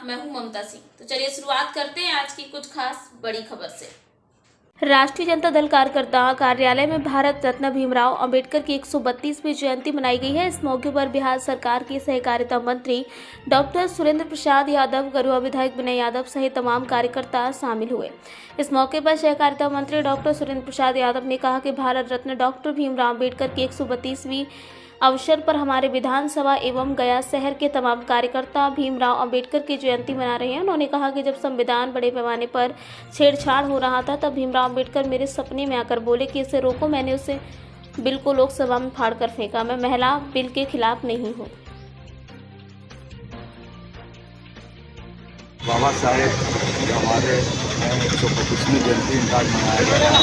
मैं हूं ममता सिंह। तो चलिए शुरुआत करते हैं आज की कुछ खास बड़ी खबर से। राष्ट्रीय जनता दल कार्यकर्ता कार्यालय में भारत रत्न भीमराव अंबेडकर की 132वीं जयंती मनाई गई है। इस मौके पर बिहार सरकार के सहकारिता मंत्री डॉक्टर सुरेंद्र प्रसाद यादव, गरुआ विधायक विनय यादव सहित तमाम कार्यकर्ता शामिल हुए। इस मौके पर सहकारिता मंत्री डॉक्टर सुरेंद्र प्रसाद यादव ने कहा कि भारत रत्न डॉक्टर भीमराव अंबेडकर की 132वीं अवसर पर हमारे विधानसभा एवं गया शहर के तमाम कार्यकर्ता भीमराव अंबेडकर की जयंती मना रहे हैं। उन्होंने कहा कि जब संविधान बड़े पैमाने पर छेड़छाड़ हो रहा था तब भीमराव अंबेडकर मेरे सपने में आकर बोले कि इसे रोको। मैंने उसे बिल को लोकसभा में फाड़कर फेंका। मैं महिला बिल के खिलाफ नहीं हूँ। बाबा साहेब हमारे 125वीं जयंती इनका मनाया गया है।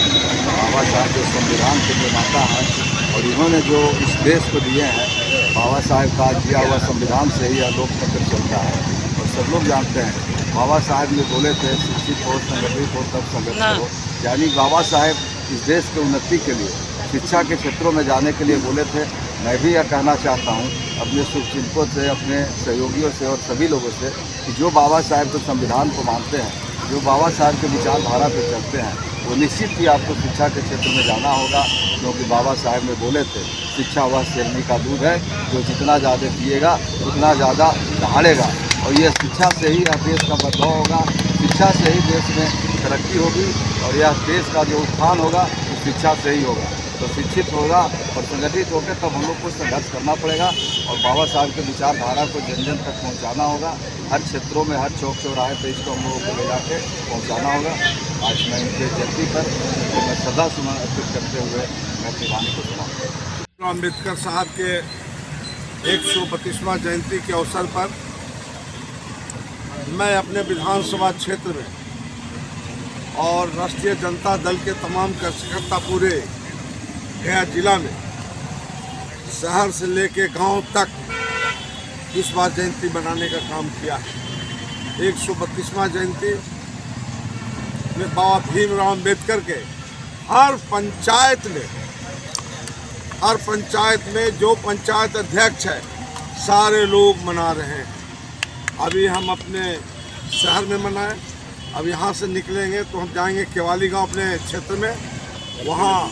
बाबा साहेब जो संविधान के निर्माता हैं और इन्होंने जो इस देश को दिए हैं, बाबा साहेब का दिया हुआ संविधान से ही यह लोकतंत्र चलता है। और सब लोग जानते हैं बाबा साहेब ने बोले थे शिक्षित हो, संगठित हो, तब संगठित हो। यानी बाबा साहेब इस देश के उन्नति के लिए शिक्षा के क्षेत्रों में जाने के लिए बोले थे। मैं भी यह कहना चाहता हूँ अपने शुभचिंतकों से, अपने सहयोगियों से और सभी लोगों से कि जो बाबा साहेब के संविधान को मानते हैं, जो बाबा साहेब के विचारधारा पे चलते हैं, वो निश्चित ही आपको शिक्षा के क्षेत्र में जाना होगा। क्योंकि बाबा साहेब ने बोले थे शिक्षा वह शेरनी का दूध है, जो जितना ज़्यादा पिएगा उतना ज़्यादा दहाड़ेगा। और ये शिक्षा से ही यह देश का बदलाव होगा, शिक्षा से ही देश में तरक्की होगी और यह देश का जो उत्थान होगा वो शिक्षा से ही होगा। तो शिक्षित होगा और संगठित होकर तब हम लोग को संघर्ष करना पड़ेगा और बाबा साहब के विचारधारा को जन जन तक पहुंचाना होगा। हर क्षेत्रों में, हर चौक चौराहे पर इसको हम लोगों को ले जाके पहुंचाना होगा। आज मैं इनके जयंती पर तो मैं सदा सुमन अर्पित करते हुए मैं अपनी वाणी को सुनाऊँ। अम्बेडकर साहब के 132वां जयंती के अवसर पर मैं अपने विधानसभा क्षेत्र में और राष्ट्रीय जनता दल के तमाम कार्यकर्ता पूरे गया जिला में शहर से लेके गांव तक इस बार जयंती बनाने का काम किया है। 132वां जयंती में बाबा भीमराव अंबेडकर के हर पंचायत में जो पंचायत अध्यक्ष है सारे लोग मना रहे हैं। अभी हम अपने शहर में मनाएं। अब यहाँ से निकलेंगे तो हम जाएंगे केवाली गांव अपने क्षेत्र में, वहाँ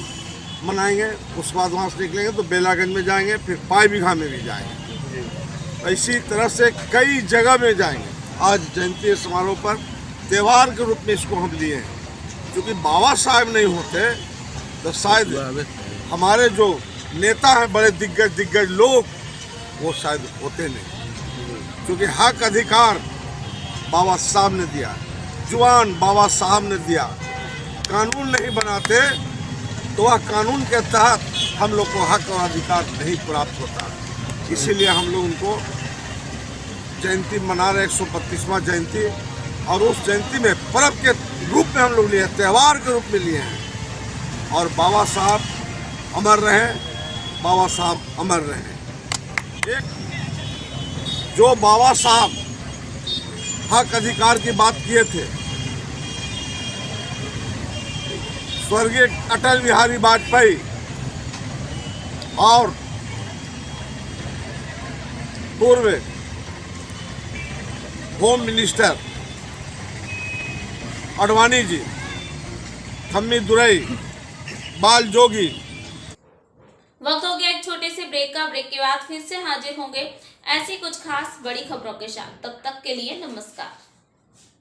मनाएंगे। उसके बाद वहाँ से निकलेंगे तो बेलागंज में जाएंगे, फिर पाई बिघा में भी जाएंगे। इसी तरह से कई जगह में जाएंगे। आज जयंती समारोह पर त्यौहार के रूप में इसको हम लिए हैं, क्योंकि बाबा साहब नहीं होते तो शायद हमारे जो नेता हैं बड़े दिग्गज लोग वो शायद होते नहीं। क्योंकि हक अधिकार बाबा साहब ने दिया, जुबान बाबा साहब ने दिया। कानून नहीं बनाते तो वह कानून के तहत हम लोग को हक और अधिकार नहीं प्राप्त होता। इसीलिए हम लोग उनको जयंती मना रहे, 132वां जयंती। और उस जयंती में पर्व के रूप में हम लोग लिए, त्यौहार के रूप में लिए हैं। और बाबा साहब अमर रहें, बाबा साहब अमर रहें। एक जो बाबा साहब हक अधिकार की बात किए थे, स्वर्गीय अटल बिहारी वाजपेयी और पूर्व होम मिनिस्टर अडवाणी जी, थम्मी दुरई, बाल जोगी। वक्त हो गया एक छोटे से ब्रेक का। ब्रेक के बाद फिर से हाजिर होंगे ऐसी कुछ खास बड़ी खबरों के साथ। तब तक के लिए नमस्कार।